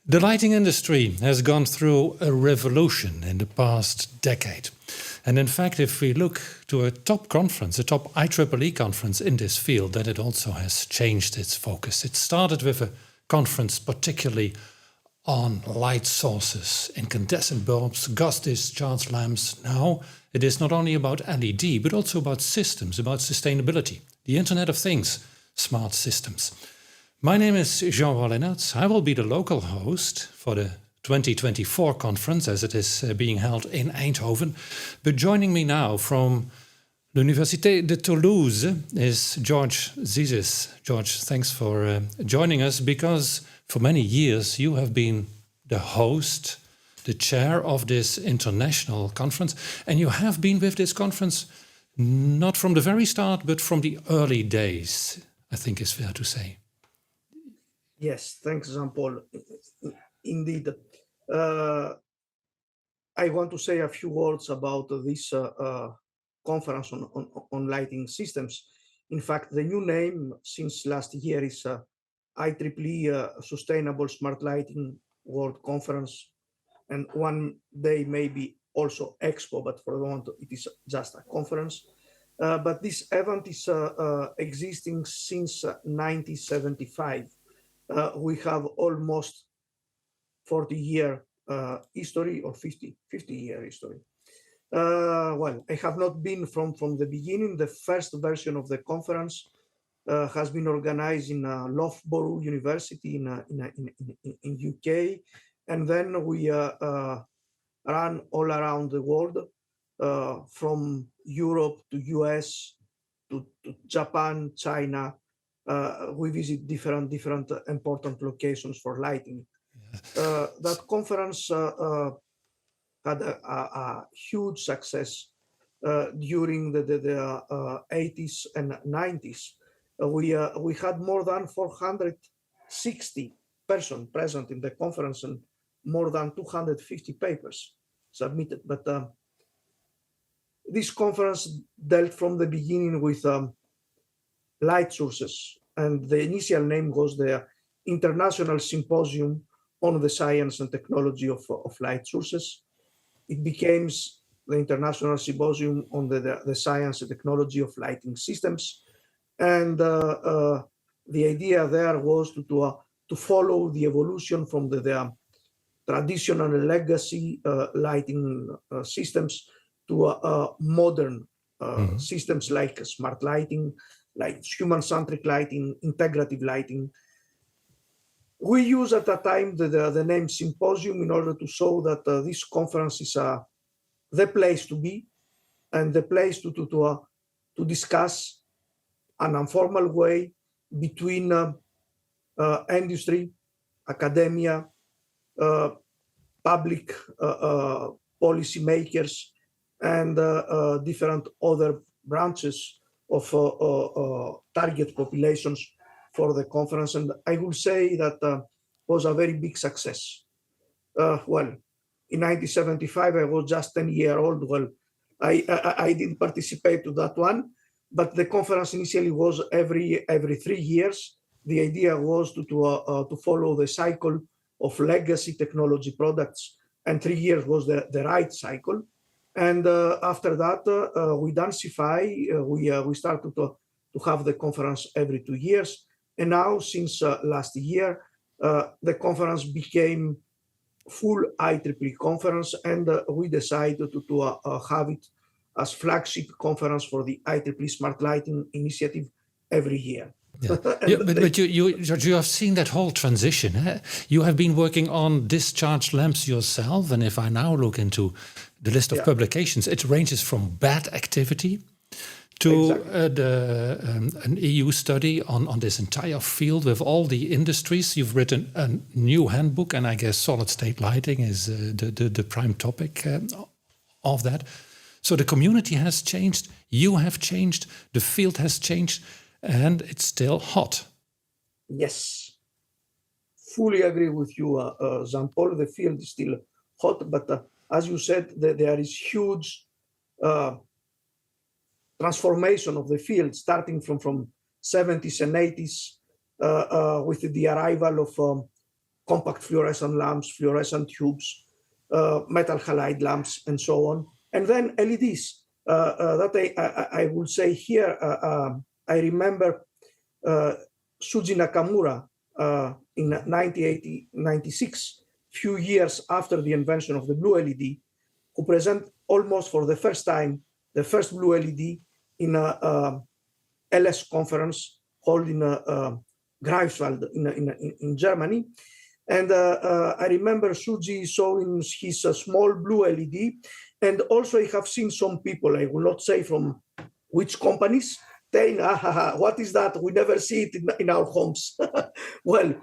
The lighting industry has gone through a revolution in the past decade. And in fact, if we look to a top conference, a top IEEE conference in this field, then it also has changed its focus. It started with a conference particularly on light sources, incandescent bulbs, gas discharge lamps. Now it is not only about LED, but also about systems, about sustainability, the Internet of Things, smart systems. My name is Georges Linnartz. I will be the local host for the 2024 conference as it is being held in Eindhoven. But joining me now from l'Université de Toulouse is Georges Zissis. Georges, thanks for joining us, because for many years you have been the host, the chair of this international conference, and you have been with this conference not from the very start, but from the early days, I think is fair to say. Yes, thanks, Jean-Paul. Indeed. I want to say a few words about this conference on lighting systems. In fact, the new name since last year is IEEE Sustainable Smart Lighting World Conference, and one day maybe also Expo, but for the moment it is just a conference. But this event is existing since 1975. We have almost 40-year history, or 50-year history. Well, I have not been from the beginning. The first version of the conference has been organized in Loughborough University in UK, and then we ran all around the world, from Europe to US to Japan, China. We visit different important locations for lighting. That conference had a huge success during the 80s and 90s. We had more than 460 persons present in the conference and more than 250 papers submitted. But this conference dealt from the beginning with light sources, and the initial name was the International Symposium on the Science and Technology of Light Sources. It became the International Symposium on the Science and Technology of Lighting Systems. And the idea there was to follow the evolution from the traditional legacy lighting systems to modern systems like smart lighting, like human-centric lighting, integrative lighting. We use at that time the name symposium in order to show that this conference is the place to be, and the place to discuss an informal way between industry, academia, public policy makers, and different other branches of target populations for the conference. And I will say that was a very big success. Well, in 1975, I was just 10 years old. Well, I didn't participate to that one, but the conference initially was every 3 years. The idea was to follow the cycle of legacy technology products, and 3 years was the right cycle. And after that, we densify. We started to have the conference every 2 years. And now, since last year, the conference became full IEEE conference, and we decided to have it as flagship conference for the IEEE Smart Lighting Initiative every year. Yeah. But you have seen that whole transition. Eh? You have been working on discharge lamps yourself, and if I now look into the list of publications, it ranges from bad activity to an EU study on this entire field with all the industries. You've written a new handbook, and I guess solid-state lighting is the prime topic of that. So the community has changed, you have changed, the field has changed, and it's still hot. Yes, fully agree with you, Jean-Paul. The field is still hot, but as you said, there is huge transformation of the field, starting from 70s and 80s with the arrival of compact fluorescent lamps, fluorescent tubes, metal halide lamps, and so on. And then LEDs. That I will say here, I remember Shuji Nakamura in 1996, few years after the invention of the blue LED, who present almost for the first time the first blue LED in a LS conference held in Greifswald in Germany. And I remember Shuji showing his small blue LED. And also I have seen some people, I will not say from which companies, saying, what is that? We never see it in our homes. Well,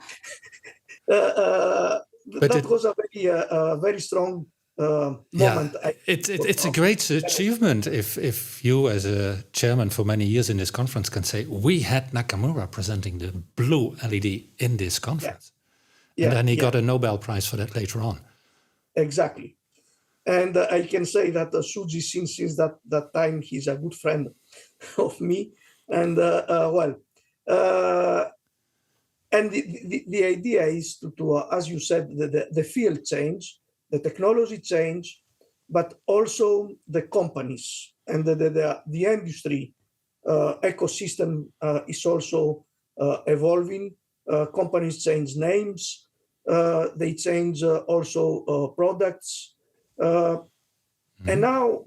that was a very strong moment. Yeah, it's a great achievement if you, as a chairman for many years in this conference, can say, we had Nakamura presenting the blue LED in this conference. Yeah. And then he got a Nobel Prize for that later on. Exactly. And I can say that Shuji, since that time, he's a good friend of me. And and the idea is to as you said, the field change, the technology change, but also the companies and the industry ecosystem is also evolving. Companies change names, they change also products. And now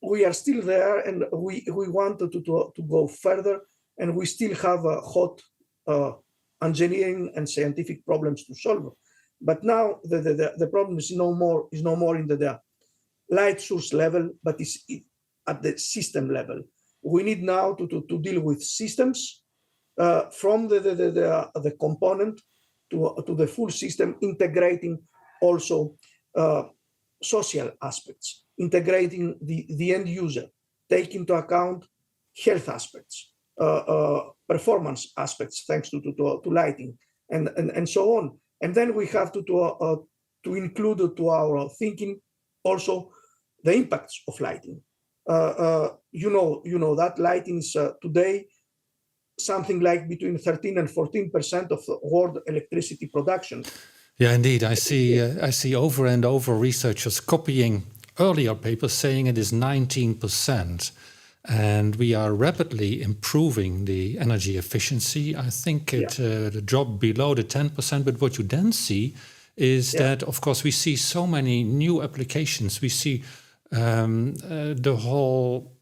we are still there, and we want to go further, and we still have hot engineering and scientific problems to solve. But now the problem is no more in the light source level, but is at the system level. We need now to deal with systems from the component to the full system, integrating also social aspects, integrating the end user, take into account health aspects, performance aspects, thanks to lighting, and so on. And then we have to include to our thinking also the impacts of lighting. You know that lighting is today something like between 13 and 14% of the world electricity production. Yeah, indeed. I see over and over researchers copying earlier papers saying it is 19%. And we are rapidly improving the energy efficiency. I think it dropped below the 10%. But what you then see is that, of course, we see so many new applications. We see the whole,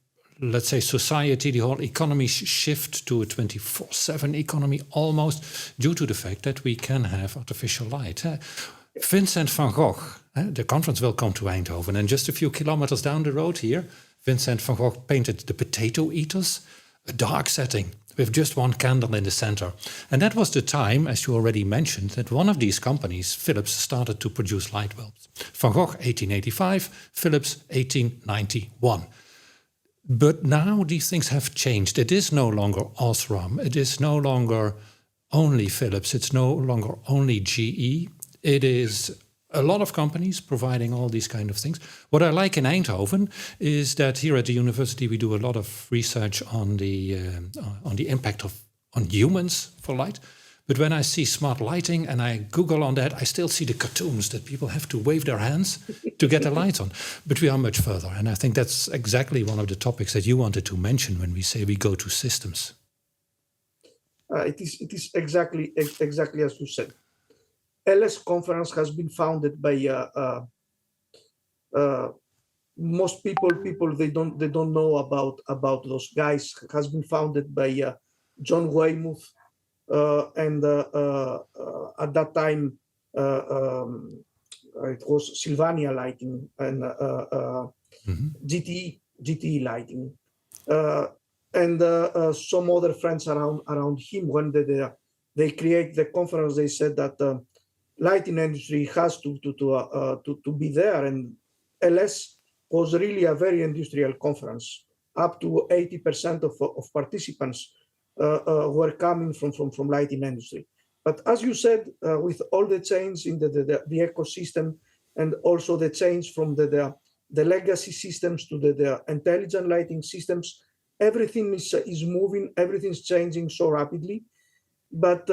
let's say, society, the whole economy shift to a 24/7 economy almost, due to the fact that we can have artificial light. Vincent van Gogh, the conference will come to Eindhoven, and just a few kilometers down the road here, Vincent van Gogh painted the Potato Eaters, a dark setting with just one candle in the center. And that was the time, as you already mentioned, that one of these companies, Philips, started to produce light bulbs. Van Gogh, 1885, Philips, 1891. But now these things have changed. It is no longer Osram. It is no longer only Philips. It's no longer only GE. It is a lot of companies providing all these kind of things. What I like in Eindhoven is that here at the university we do a lot of research on the impact on humans for light. But when I see smart lighting and I Google on that, I still see the cartoons that people have to wave their hands to get the lights on. But we are much further. And I think that's exactly one of the topics that you wanted to mention when we say we go to systems. It is exactly as you said. LS conference has been founded by most people they don't know about those guys. It has been founded by John Weymouth. And at that time, it was Sylvania Lighting and GTE Lighting, and some other friends around him. When they create the conference, they said that lighting industry has to be there, and LS was really a very industrial conference. Up to 80% of participants were coming from lighting industry. But as you said, with all the change in the ecosystem, and also the change from the legacy systems to the intelligent lighting systems, everything is moving, everything's changing so rapidly But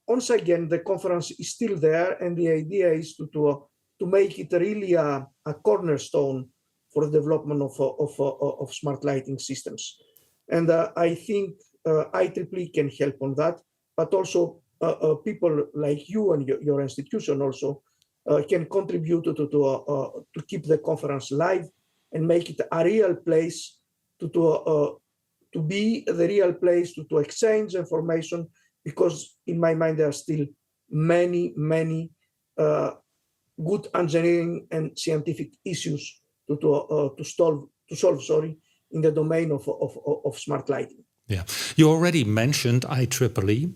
once again, the conference is still there, and the idea is to make it really a cornerstone for the development of smart lighting systems. And I think IEEE can help on that, but also people like you and your institution also can contribute to keep the conference live and make it a real place to be the real place to exchange information, because in my mind there are still many good engineering and scientific issues to solve, sorry, in the domain of smart lighting. Yeah, you already mentioned IEEE.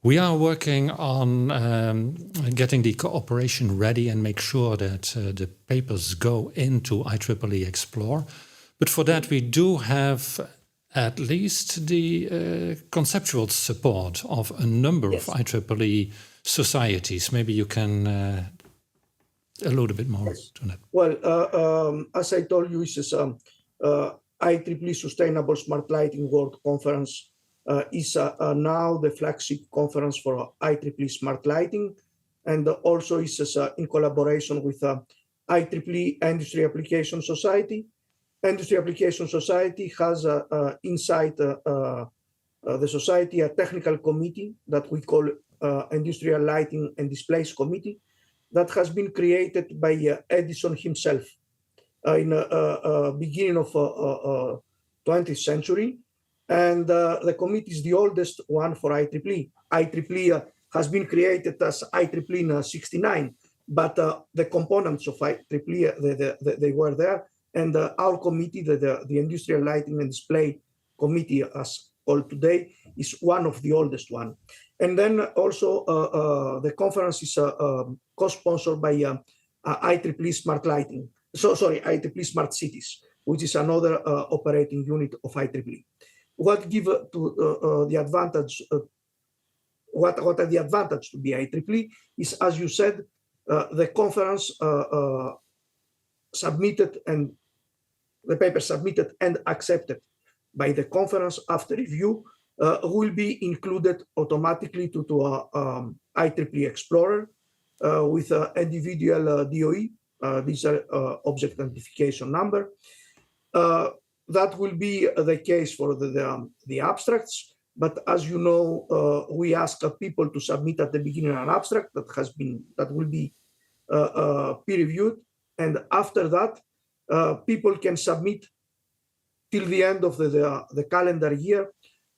We are working on getting the cooperation ready and make sure that the papers go into IEEE Explore. But for that, we do have at least the conceptual support of a number Yes. of IEEE societies. Maybe you can allude a bit more to that. Well, as I told you, this is IEEE Sustainable Smart Lighting World Conference is now the flagship conference for IEEE Smart Lighting, and also is in collaboration with IEEE Industry Application Society. Industry Application Society has inside the society a technical committee that we call Industrial Lighting and Displays Committee, that has been created by Edison himself in the beginning of 20th century. And the committee is the oldest one for IEEE. IEEE has been created as IEEE in '69, but the components of IEEE, they were there. And our committee, the Industrial Lighting and Display Committee, as called today, is one of the oldest one. And then also the conference is co-sponsored by IEEE Smart Lighting. IEEE Smart Cities, which is another operating unit of IEEE. What give to the advantage? What are the advantage to be IEEE is, as you said, the conference submitted and the paper submitted and accepted by the conference after review will be included automatically to IEEE Explorer with individual DOE. These are object identification number. That will be the case for the abstracts. But as you know, we ask people to submit at the beginning an abstract that will be peer reviewed, and after that, people can submit till the end of the calendar year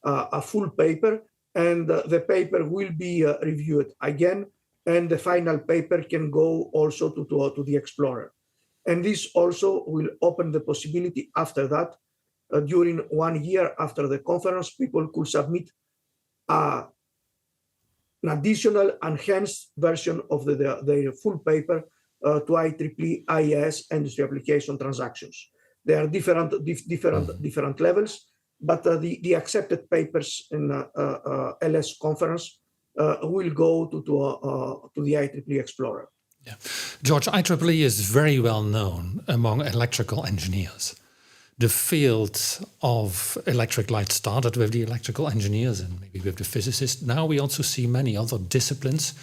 a full paper, and the paper will be reviewed again, and the final paper can go also to the Explorer. And this also will open the possibility after that, during 1 year after the conference, people could submit an additional enhanced version of their full paper to IEEE IES Industry Application Transactions. There are different levels, but the accepted papers in LS conference will go to the IEEE Explorer. Yeah. George, IEEE is very well known among electrical engineers. The field of electric light started with the electrical engineers and maybe with the physicists. Now we also see many other disciplines,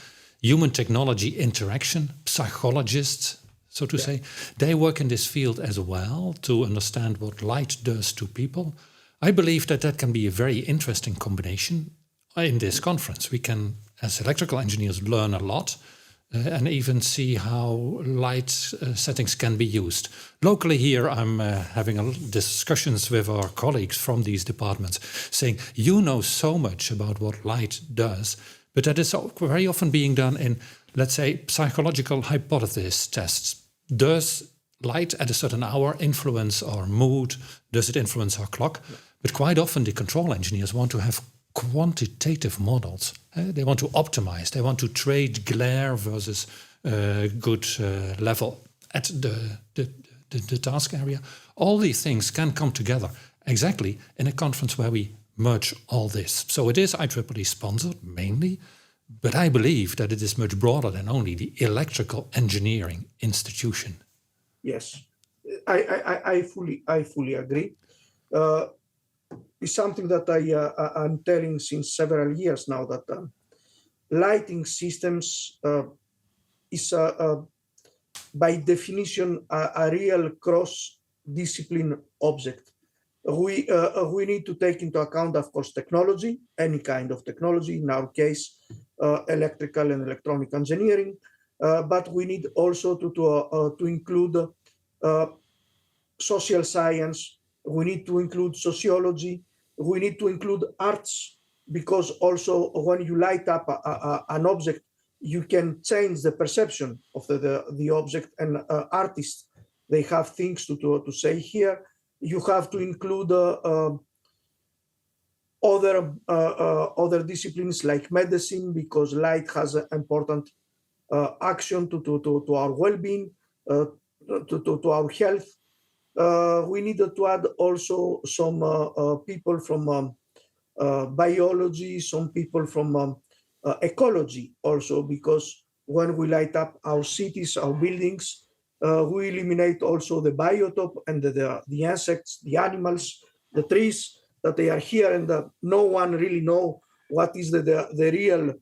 human technology interaction, psychologists, so to say. They work in this field as well to understand what light does to people. I believe that can be a very interesting combination in this conference. We can, as electrical engineers, learn a lot and even see how light settings can be used. Locally here, I'm having discussions with our colleagues from these departments saying, you know so much about what light does, but that is very often being done in, let's say, psychological hypothesis tests. Does light at a certain hour influence our mood? Does it influence our clock? But quite often the control engineers want to have quantitative models. They want to optimize. They want to trade glare versus good level at the task area. All these things can come together exactly in a conference where we merge all this. So it is IEEE sponsored mainly, but I believe that it is much broader than only the electrical engineering institution. Yes, I fully agree. is something that I'm telling since several years now, that lighting systems is by definition a real cross-discipline object. We need to take into account, of course, technology, any kind of technology, in our case, electrical and electronic engineering, but we need also to include social science, we need to include sociology, we need to include arts, because also when you light up an object, you can change the perception of the object, and artists, they have things to say here. You have to include other disciplines like medicine, because light has an important action to our well-being, to our health. We needed to add also some people from biology, some people from ecology also, because when we light up our cities, our buildings, we eliminate also the biotope and the insects, the animals, the trees, that they are here, and no one really know what is the real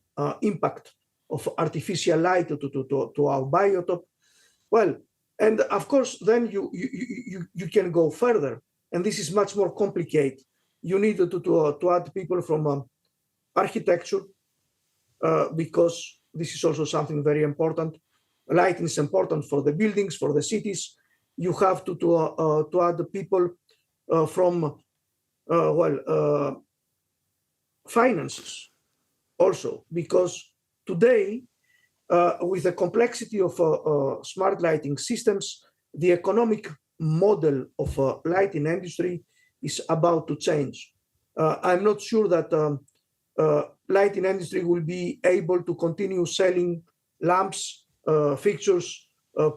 impact of artificial light to our biotope. Well, and of course, then you can go further, and this is much more complicated. You need to add people from architecture, because this is also something very important. Lighting is important for the buildings, for the cities. You have to add people from finances also, because today, with the complexity of smart lighting systems, the economic model of lighting industry is about to change. I'm not sure that lighting industry will be able to continue selling lamps, fixtures,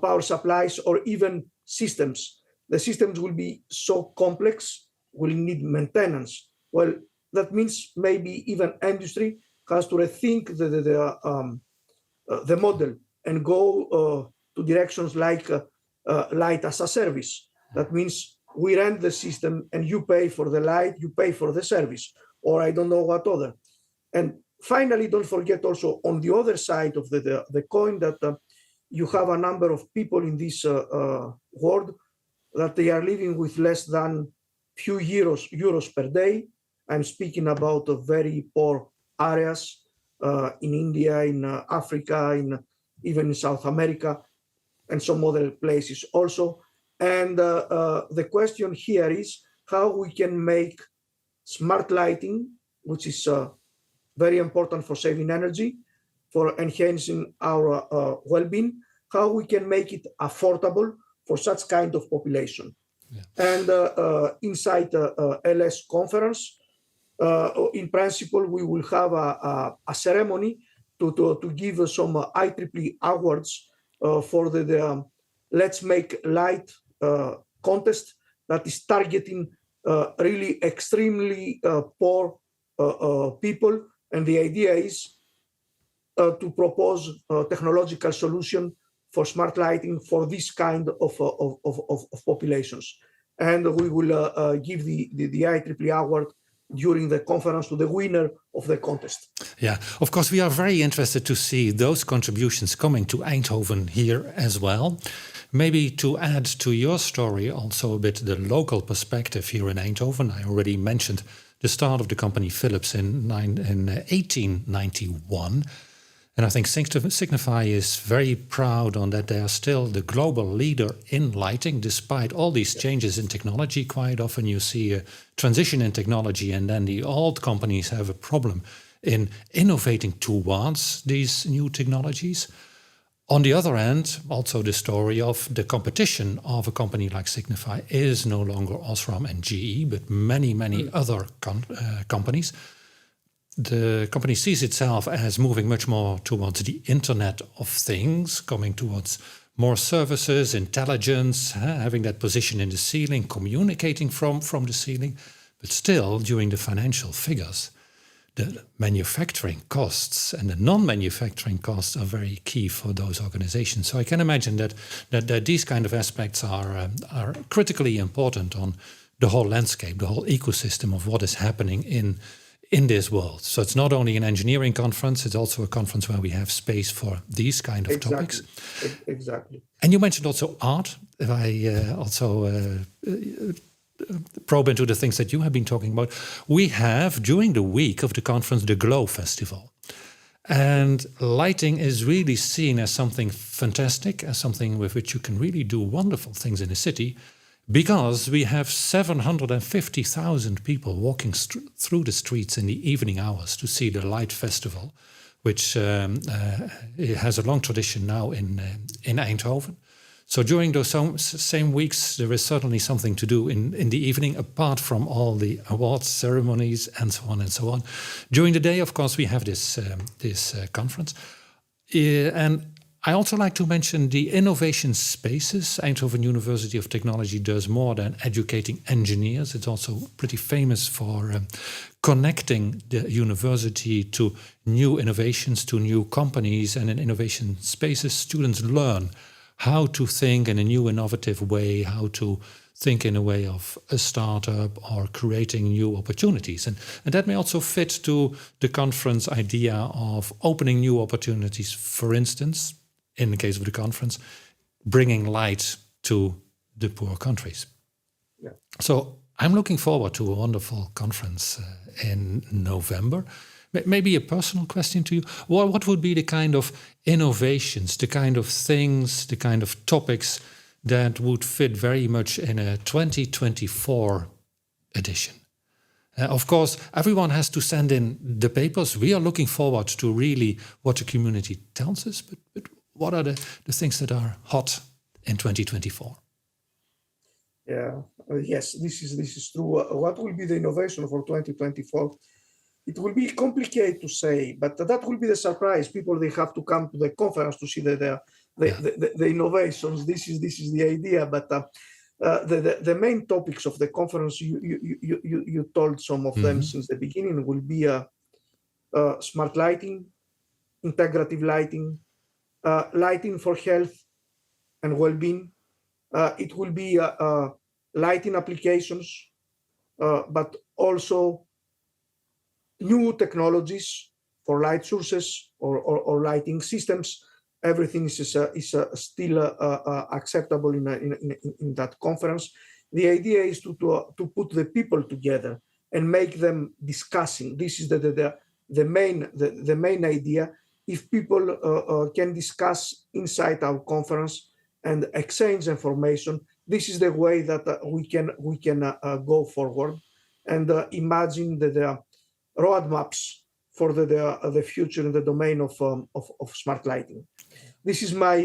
power supplies, or even systems. The systems will be so complex, will need maintenance. Well, that means maybe even industry has to rethink the model and go to directions like light as a service. That means we rent the system and you pay for the light, you pay for the service, or I don't know what other. And finally, don't forget also on the other side of the coin that you have a number of people in this world that they are living with less than few euros per day. I'm speaking about very poor areas in India, in Africa, even in South America, and some other places also. And the question here is how we can make smart lighting, which is very important for saving energy, for enhancing our well-being, how we can make it affordable for such kind of population. Yeah. And inside LS conference, in principle, we will have a ceremony to give some IEEE awards for the Let's Make Light contest that is targeting really extremely poor people. And the idea is to propose a technological solution for smart lighting for this kind of populations. And we will give the IEEE award during the conference to the winner of the contest. Yeah, of course, we are very interested to see those contributions coming to Eindhoven here as well. Maybe to add to your story also a bit the local perspective here in Eindhoven. I already mentioned the start of the company Philips in 1891. And I think Signify is very proud on that they are still the global leader in lighting, despite all these changes in technology. Quite often you see a transition in technology and then the old companies have a problem in innovating towards these new technologies. On the other hand, also the story of the competition of a company like Signify is no longer Osram and GE, but many other companies. The company sees itself as moving much more towards the Internet of Things, coming towards more services, intelligence, having that position in the ceiling, communicating from the ceiling. But still, during the financial figures, the manufacturing costs and the non-manufacturing costs are very key for those organizations. So I can imagine that these kind of aspects are critically important on the whole landscape, the whole ecosystem of what is happening in this world. So it's not only an engineering conference, it's also a conference where we have space for these kind of topics. Exactly. And you mentioned also art. If I also probe into the things that you have been talking about, we have, during the week of the conference, the Glow Festival. And lighting is really seen as something fantastic, as something with which you can really do wonderful things in a city, because we have 750,000 people walking through the streets in the evening hours to see the Light Festival, which it has a long tradition now in Eindhoven. So during those same weeks, there is certainly something to do in the evening, apart from all the awards ceremonies and so on and so on. During the day, of course, we have this conference. And I also like to mention the innovation spaces. Eindhoven University of Technology does more than educating engineers. It's also pretty famous for connecting the university to new innovations, to new companies. And in innovation spaces, students learn how to think in a new innovative way, how to think in a way of a startup or creating new opportunities. And that may also fit to the conference idea of opening new opportunities. For instance, in the case of the conference, bringing light to the poor countries. Yeah. So I'm looking forward to a wonderful conference in November. Maybe a personal question to you. What would be the kind of innovations, the kind of things, the kind of topics that would fit very much in a 2024 edition? Of course, everyone has to send in the papers. We are looking forward to really what the community tells us, but what are the things that are hot in 2024? Yeah, yes, this is true. What will be the innovation for 2024? It will be complicated to say, but that will be the surprise. People, they have to come to the conference to see the innovations. This is the idea. But the main topics of the conference, you told some of them since the beginning, will be smart lighting, integrative lighting, lighting for health and well-being. It will be lighting applications, but also new technologies for light sources or lighting systems. Everything is still acceptable in that conference. The idea is to put the people together and make them discussing. This is the main idea. If people can discuss inside our conference and exchange information, this is the way that we can go forward and imagine the roadmaps for the future in the domain of smart lighting. This is my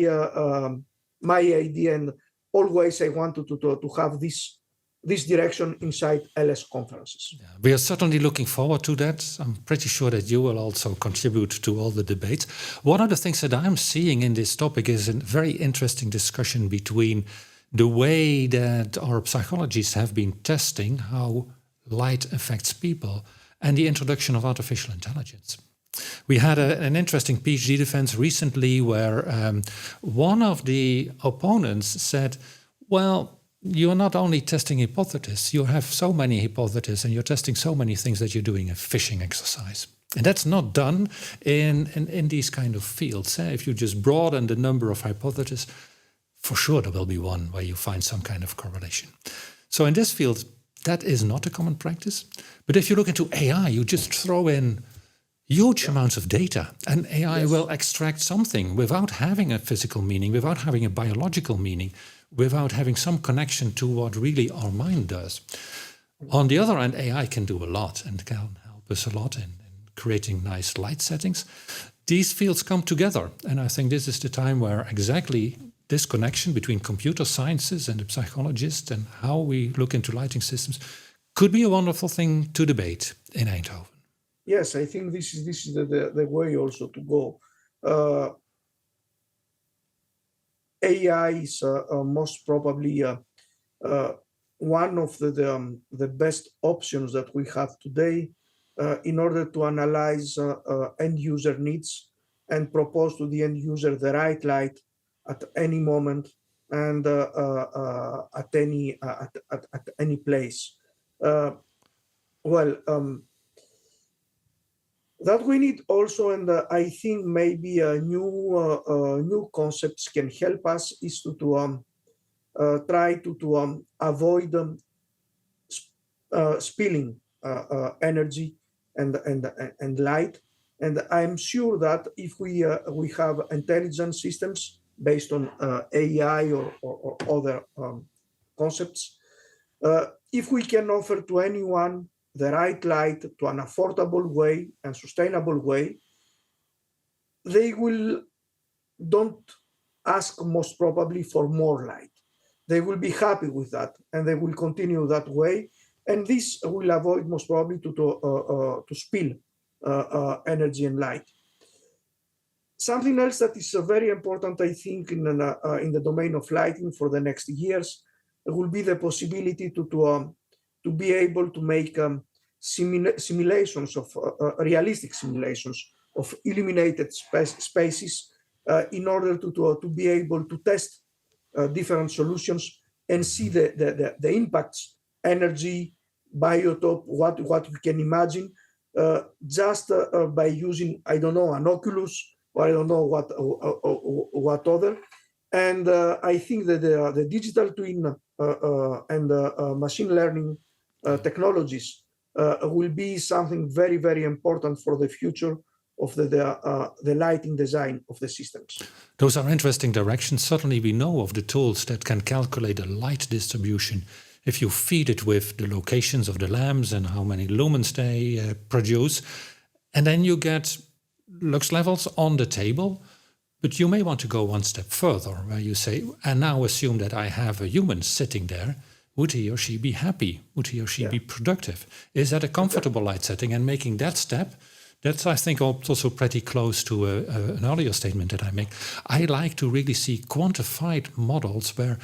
idea, and always I wanted to have this direction inside LS conferences. Yeah, we are certainly looking forward to that. I'm pretty sure that you will also contribute to all the debates. One of the things that I'm seeing in this topic is a very interesting discussion between the way that our psychologists have been testing how light affects people and the introduction of artificial intelligence. We had an interesting PhD defense recently where one of the opponents said, well, you're not only testing hypotheses, you have so many hypotheses and you're testing so many things that you're doing a fishing exercise. And that's not done in these kind of fields. If you just broaden the number of hypotheses, for sure there will be one where you find some kind of correlation. So in this field, that is not a common practice. But if you look into AI, you just throw in huge amounts of data, and AI will extract something without having a physical meaning, without having a biological meaning, without having some connection to what really our mind does. On the other hand, AI can do a lot and can help us a lot in creating nice light settings. These fields come together, and I think this is the time where exactly this connection between computer sciences and the psychologist and how we look into lighting systems could be a wonderful thing to debate in Eindhoven. Yes, I think this is the way also to go. AI is most probably one of the best options that we have today in order to analyze end user needs and propose to the end user the right light at any moment and at any place. That we need also, and I think maybe new concepts can help us, is to try to avoid spilling energy and light. And I'm sure that if we have intelligent systems based on AI or other concepts, if we can offer to anyone the right light to an affordable way and sustainable way, they will don't ask most probably for more light. They will be happy with that, and they will continue that way. And this will avoid most probably to spill energy and light. Something else that is very important, I think, in the domain of lighting for the next years will be the possibility to be able to make simulations of realistic simulations of illuminated spaces in order to be able to test different solutions and see the impacts, energy, biotope, what you can imagine, just by using, I don't know, an Oculus, or I don't know what other. And I think that the digital twin and machine learning technologies will be something very, very important for the future of the lighting design of the systems. Those are interesting directions. Certainly we know of the tools that can calculate a light distribution if you feed it with the locations of the lamps and how many lumens they produce. And then you get lux levels on the table. But you may want to go one step further, where you say, and now assume that I have a human sitting there. Would he or she be happy? Would he or she be productive? Is that a comfortable light setting? And making that step, that's, I think, also pretty close to an earlier statement that I make. I like to really see quantified models where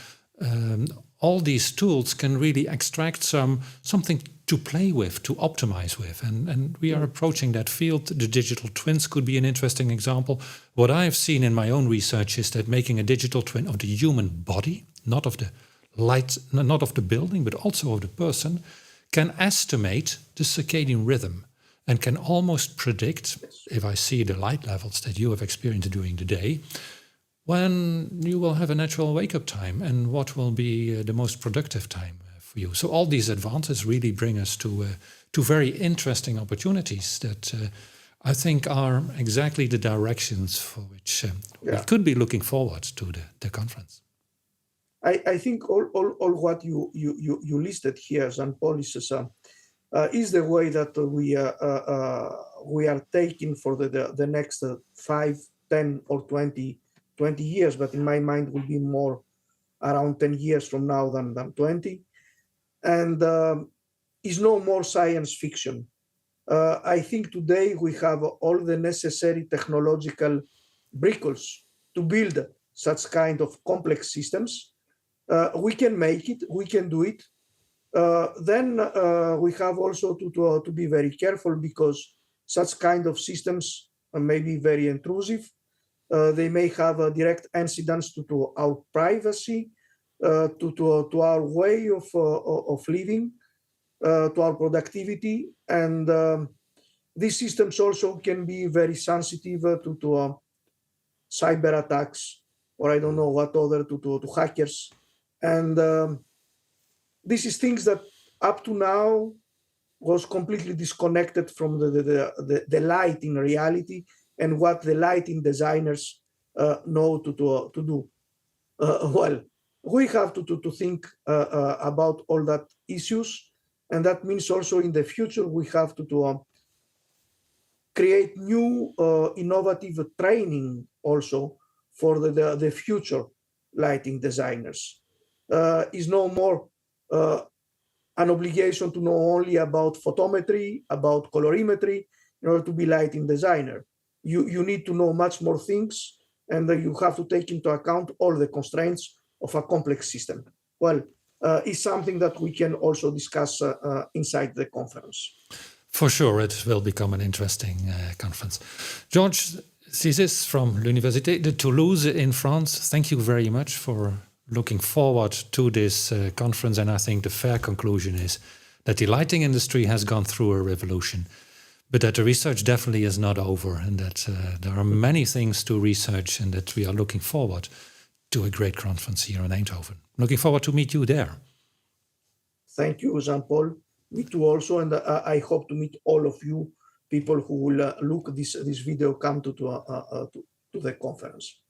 all these tools can really extract something to play with, to optimize with. And we are approaching that field. The digital twins could be an interesting example. What I've seen in my own research is that making a digital twin of the human body, not of the light, not of the building, but also of the person, can estimate the circadian rhythm and can almost predict, if I see the light levels that you have experienced during the day, when you will have a natural wake-up time and what will be the most productive time for you. So all these advances really bring us to very interesting opportunities that I think are exactly the directions for which we could be looking forward to the conference. I think all what you listed here, Jean-Paul, is the way that we are taking for the next 5, 10, or 20 years, but in my mind will be more around 10 years from now than 20. And is no more science fiction. I think today we have all the necessary technological brickles to build such kind of complex systems. We can make it, we can do it. Then we have also to be very careful, because such kind of systems may be very intrusive. They may have a direct incidence to our privacy, to our way of living, to our productivity. And these systems also can be very sensitive to cyber attacks, or I don't know what other, to hackers. And this is things that up to now was completely disconnected from the light in reality and what the lighting designers know to do. Well, we have to think about all that issues, and that means also in the future we have to create new innovative training also for the future lighting designers. Is no more an obligation to know only about photometry, about colorimetry, in order to be lighting designer. You need to know much more things, and you have to take into account all the constraints of a complex system. Well, it's something that we can also discuss inside the conference. For sure, it will become an interesting conference. Georges Zissis from l'Université de Toulouse in France, thank you very much for looking forward to this conference, and I think the fair conclusion is that the lighting industry has gone through a revolution, but that the research definitely is not over, and that there are many things to research, and that we are looking forward to a great conference here in Eindhoven. Looking forward to meet you there. Thank you, Jean-Paul. Me too also, and I hope to meet all of you, people who will look this video come to the conference.